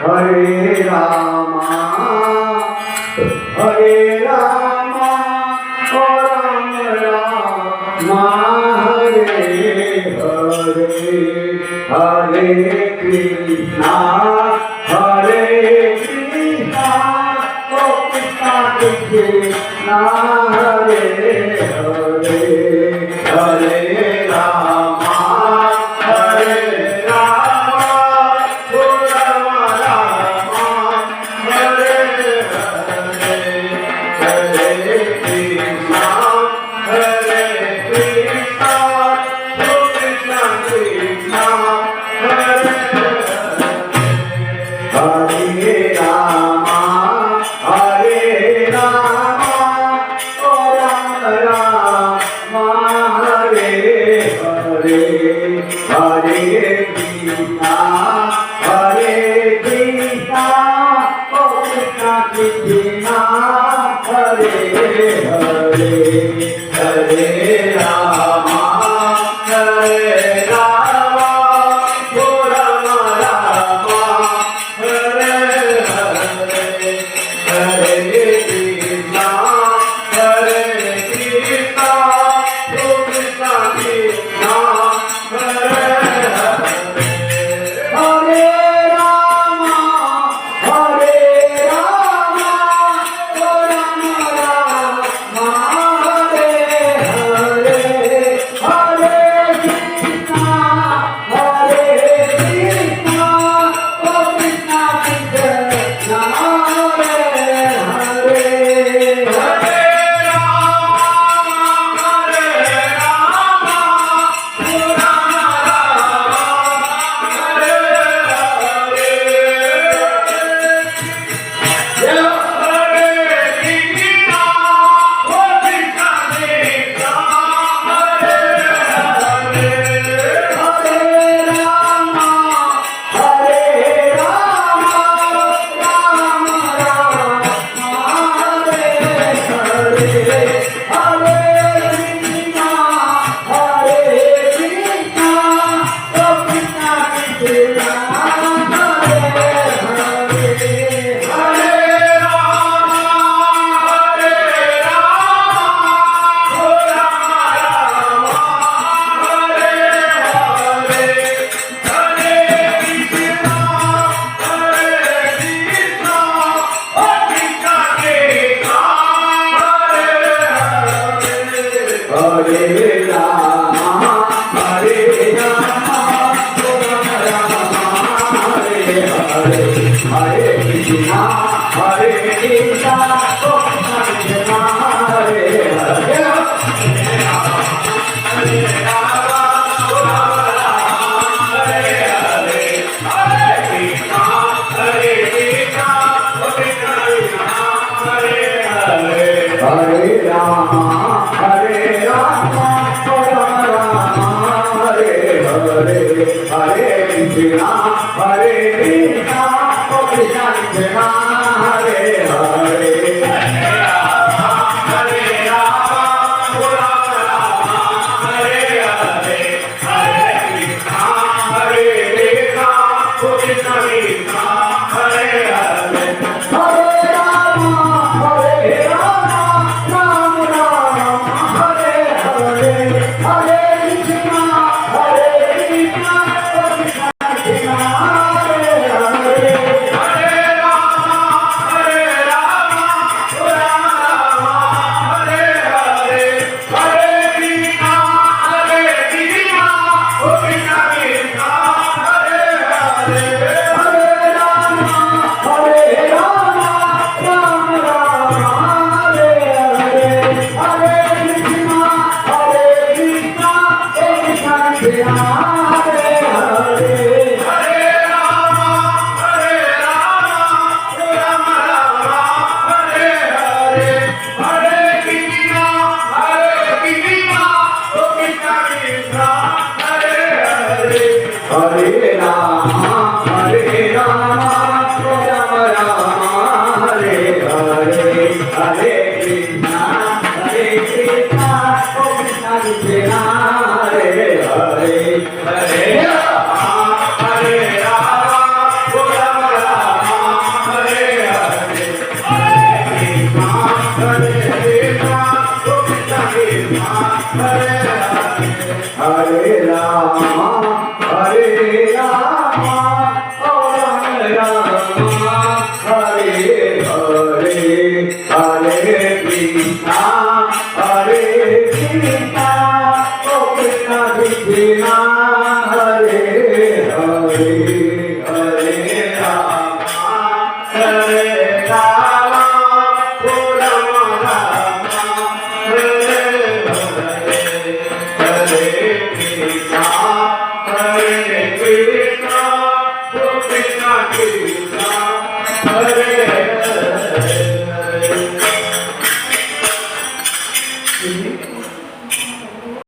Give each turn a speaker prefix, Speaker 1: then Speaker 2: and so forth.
Speaker 1: Hare Rama, Hare Rama, Rama Rama, Hare Hare, Hare Krishna, Hare Krishna, Oh Krishna Krishna, Hare Hare, Hare Rama, Hare Rama, Rama Rama, Hare Hare, Hare Krishna, Hare Krishna, Oh Krishna Krishna, Hare Hare Rama, Hare Rama, Oh Rama Rama, Hare Hare, Hare Krishna, Hare Krishna, Oh Krishna Krishna, Hare Hare, Hare Rama, Hare Rama, Oh Rama Rama, Hare Hare, Hare Krishna, Hare Krishna, Oh Krishna Krishna, Hare Hare, Hare Rama, Hare Rama, Oh Rama Rama, Hare Hare, Hare Krishna, Hare Krishna, Oh Krishna Krishna, Hare Hare, Hare Rama, Hare Rama, Oh Rama Rama, Hare Hare Hare